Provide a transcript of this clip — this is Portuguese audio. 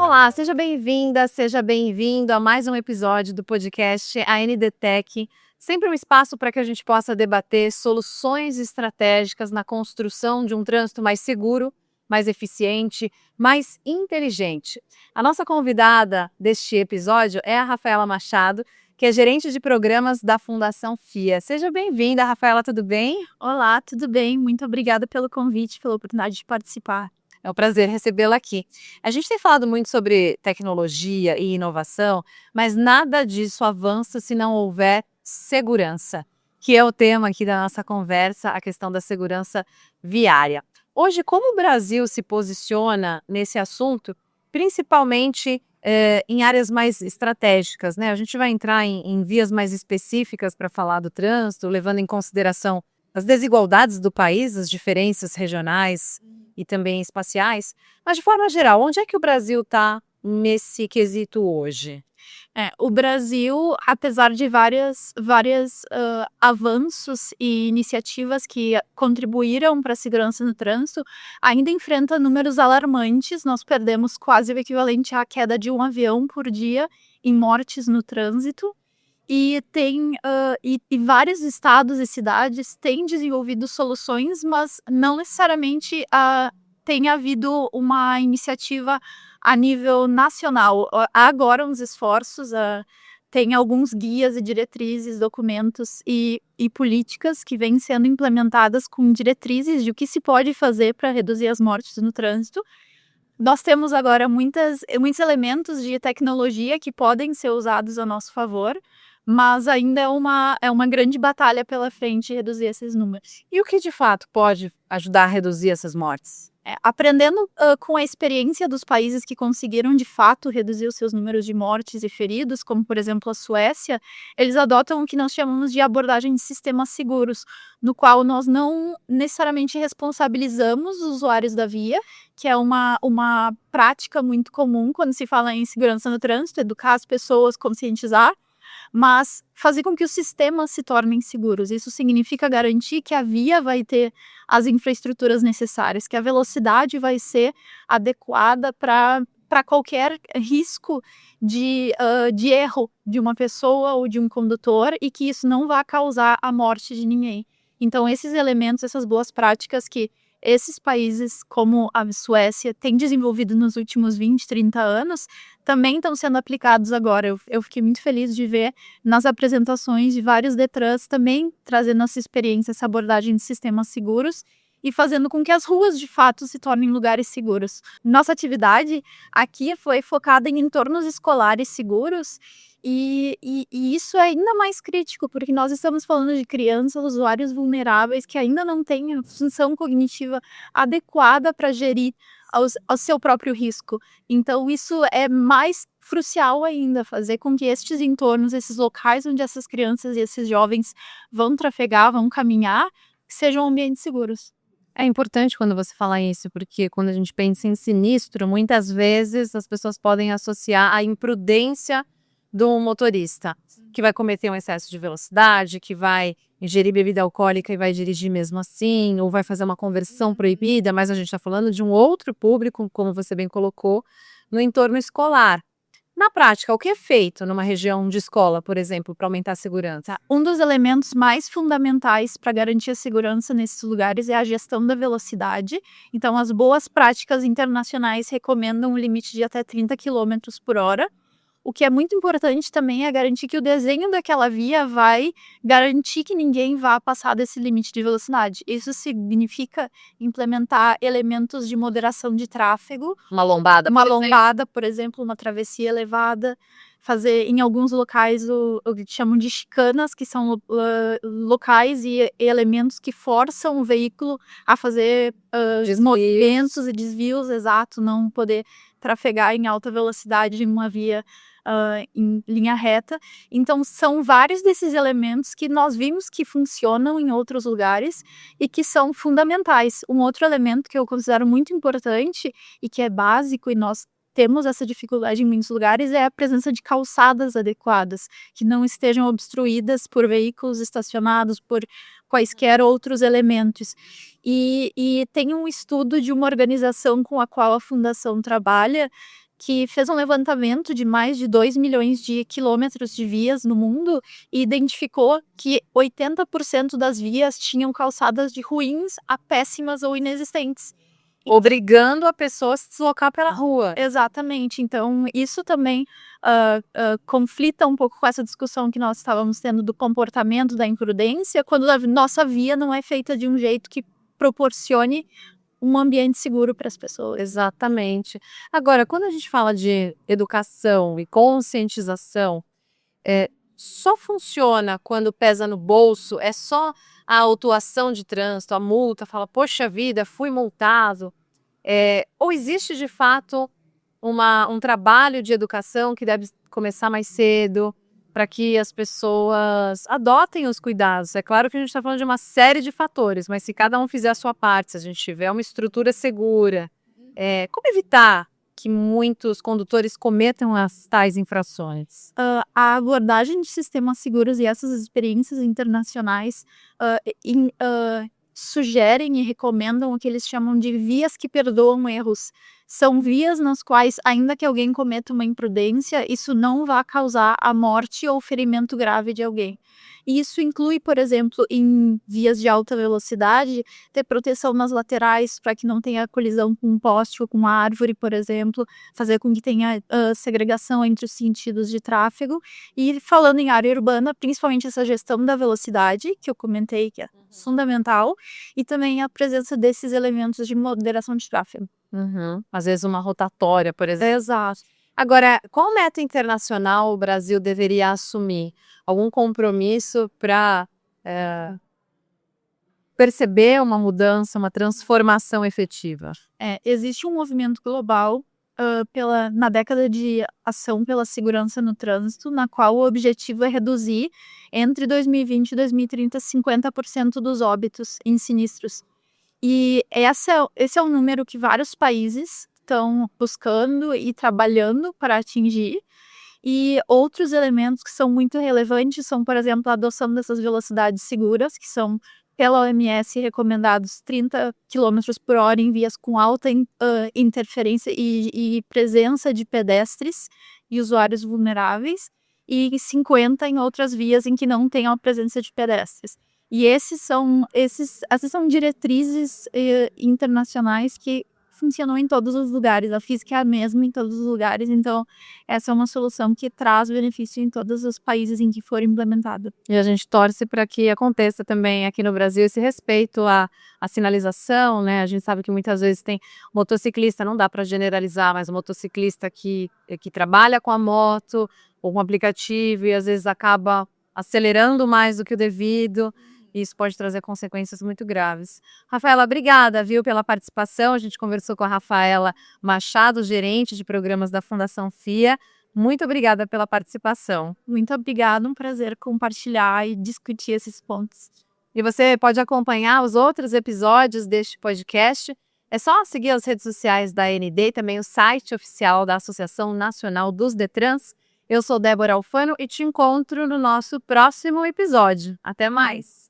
Olá, seja bem-vinda, seja bem-vindo a mais um episódio do podcast AND Tech, sempre um espaço para que a gente possa debater soluções estratégicas na construção de um trânsito mais seguro, mais eficiente, mais inteligente. A nossa convidada deste episódio é a Rafaela Machado, que é gerente de programas da Fundação FIA. Seja bem-vinda, Rafaela, tudo bem? Olá, tudo bem? Muito obrigada pelo convite, pela oportunidade de participar. É um prazer recebê-la aqui. A gente tem falado muito sobre tecnologia e inovação, mas nada disso avança se não houver segurança, que é o tema aqui da nossa conversa, a questão da segurança viária. Hoje, como o Brasil se posiciona nesse assunto, principalmente em áreas mais estratégicas, né? A gente vai entrar em vias mais específicas para falar do trânsito, levando em consideração as desigualdades do país, as diferenças regionais e também espaciais, mas de forma geral, onde é que o Brasil está nesse quesito hoje? O Brasil, apesar de várias avanços e iniciativas que contribuíram para a segurança no trânsito, ainda enfrenta números alarmantes. Nós perdemos quase o equivalente à queda de um avião por dia em mortes no trânsito. E vários estados e cidades têm desenvolvido soluções, mas não necessariamente tem havido uma iniciativa a nível nacional. Há agora uns esforços, tem alguns guias e diretrizes, documentos e políticas que vêm sendo implementadas com diretrizes de o que se pode fazer para reduzir as mortes no trânsito. Nós temos agora muitos elementos de tecnologia que podem ser usados a nosso favor, mas ainda é uma grande batalha pela frente reduzir esses números. E o que de fato pode ajudar a reduzir essas mortes? Aprendendo com a experiência dos países que conseguiram de fato reduzir os seus números de mortes e feridos, como por exemplo a Suécia, eles adotam o que nós chamamos de abordagem de sistemas seguros, no qual nós não necessariamente responsabilizamos os usuários da via, que é uma prática muito comum quando se fala em segurança no trânsito, educar as pessoas, conscientizar, mas fazer com que os sistemas se tornem seguros. Isso significa garantir que a via vai ter as infraestruturas necessárias, que a velocidade vai ser adequada para qualquer risco de erro de uma pessoa ou de um condutor e que isso não vai causar a morte de ninguém. Então, esses elementos, essas boas práticas que esses países, como a Suécia, têm desenvolvido nos últimos 20, 30 anos, também estão sendo aplicados agora. Eu fiquei muito feliz de ver nas apresentações de vários Detrans também trazendo essa experiência, essa abordagem de sistemas seguros e fazendo com que as ruas, de fato, se tornem lugares seguros. Nossa atividade aqui foi focada em entornos escolares seguros e isso é ainda mais crítico, porque nós estamos falando de crianças, usuários vulneráveis que ainda não têm a função cognitiva adequada para gerir ao seu próprio risco. Então, isso é mais crucial ainda, fazer com que estes entornos, esses locais onde essas crianças e esses jovens vão trafegar, vão caminhar, sejam ambientes seguros. É importante quando você fala isso, porque quando a gente pensa em sinistro, muitas vezes as pessoas podem associar a imprudência do motorista, que vai cometer um excesso de velocidade, que vai ingerir bebida alcoólica e vai dirigir mesmo assim, ou vai fazer uma conversão proibida, mas a gente está falando de um outro público, como você bem colocou, no entorno escolar. Na prática, o que é feito numa região de escola, por exemplo, para aumentar a segurança? Um dos elementos mais fundamentais para garantir a segurança nesses lugares é a gestão da velocidade. Então, as boas práticas internacionais recomendam um limite de até 30 quilômetros por hora. O que é muito importante também é garantir que o desenho daquela via vai garantir que ninguém vá passar desse limite de velocidade. Isso significa implementar elementos de moderação de tráfego. Uma lombada, Por exemplo, uma travessia elevada. Fazer em alguns locais o que chamam de chicanas, que são locais e elementos que forçam o veículo a fazer movimentos e desvios, exato, não poder trafegar em alta velocidade em uma via em linha reta. Então, são vários desses elementos que nós vimos que funcionam em outros lugares e que são fundamentais. Um outro elemento que eu considero muito importante e que é básico, e nós temos essa dificuldade em muitos lugares, é a presença de calçadas adequadas, que não estejam obstruídas por veículos estacionados, por quaisquer outros elementos. E tem um estudo de uma organização com a qual a Fundação trabalha, que fez um levantamento de mais de 2 milhões de quilômetros de vias no mundo e identificou que 80% das vias tinham calçadas de ruins a péssimas ou inexistentes. Obrigando a pessoa a se deslocar pela rua. Exatamente. Então, isso também conflita um pouco com essa discussão que nós estávamos tendo do comportamento da imprudência, quando a nossa via não é feita de um jeito que proporcione um ambiente seguro para as pessoas. Exatamente. Agora, quando a gente fala de educação e conscientização, só funciona quando pesa no bolso? É só a autuação de trânsito, a multa, fala, poxa vida, fui multado. Ou existe de fato um trabalho de educação que deve começar mais cedo para que as pessoas adotem os cuidados? É claro que a gente está falando de uma série de fatores, mas se cada um fizer a sua parte, se a gente tiver uma estrutura segura, como evitar que muitos condutores cometam as tais infrações? A abordagem de sistemas seguros e essas experiências internacionais sugerem e recomendam o que eles chamam de vias que perdoam erros. São vias nas quais, ainda que alguém cometa uma imprudência, isso não vai causar a morte ou ferimento grave de alguém. E isso inclui, por exemplo, em vias de alta velocidade, ter proteção nas laterais para que não tenha colisão com um poste ou com uma árvore, por exemplo, fazer com que tenha segregação entre os sentidos de tráfego. E falando em área urbana, principalmente essa gestão da velocidade, que eu comentei que é fundamental, e também a presença desses elementos de moderação de tráfego. Às vezes uma rotatória, por exemplo. Exato. Agora, qual meta internacional o Brasil deveria assumir? Algum compromisso para perceber uma mudança, uma transformação efetiva? Existe um movimento global na década de ação pela segurança no trânsito, na qual o objetivo é reduzir, entre 2020 e 2030, 50% dos óbitos em sinistros. E esse é um número que vários países estão buscando e trabalhando para atingir. E outros elementos que são muito relevantes são, por exemplo, a adoção dessas velocidades seguras, que são, pela OMS, recomendados 30 km por hora em vias com alta interferência e presença de pedestres e usuários vulneráveis, e 50 em outras vias em que não tem a presença de pedestres. E essas são diretrizes internacionais que funcionam em todos os lugares, a física é a mesma em todos os lugares, então essa é uma solução que traz benefício em todos os países em que for implementada. E a gente torce para que aconteça também aqui no Brasil esse respeito à sinalização, né? A gente sabe que muitas vezes tem motociclista, não dá para generalizar, mas o motociclista que trabalha com a moto ou com o aplicativo e às vezes acaba acelerando mais do que o devido. Isso pode trazer consequências muito graves. Rafaela, obrigada, viu, pela participação. A gente conversou com a Rafaela Machado, gerente de programas da Fundação FIA. Muito obrigada pela participação. Muito obrigada, um prazer compartilhar e discutir esses pontos. E você pode acompanhar os outros episódios deste podcast. É só seguir as redes sociais da AND e também o site oficial da Associação Nacional dos Detrans. Eu sou Débora Alfano e te encontro no nosso próximo episódio. Até mais!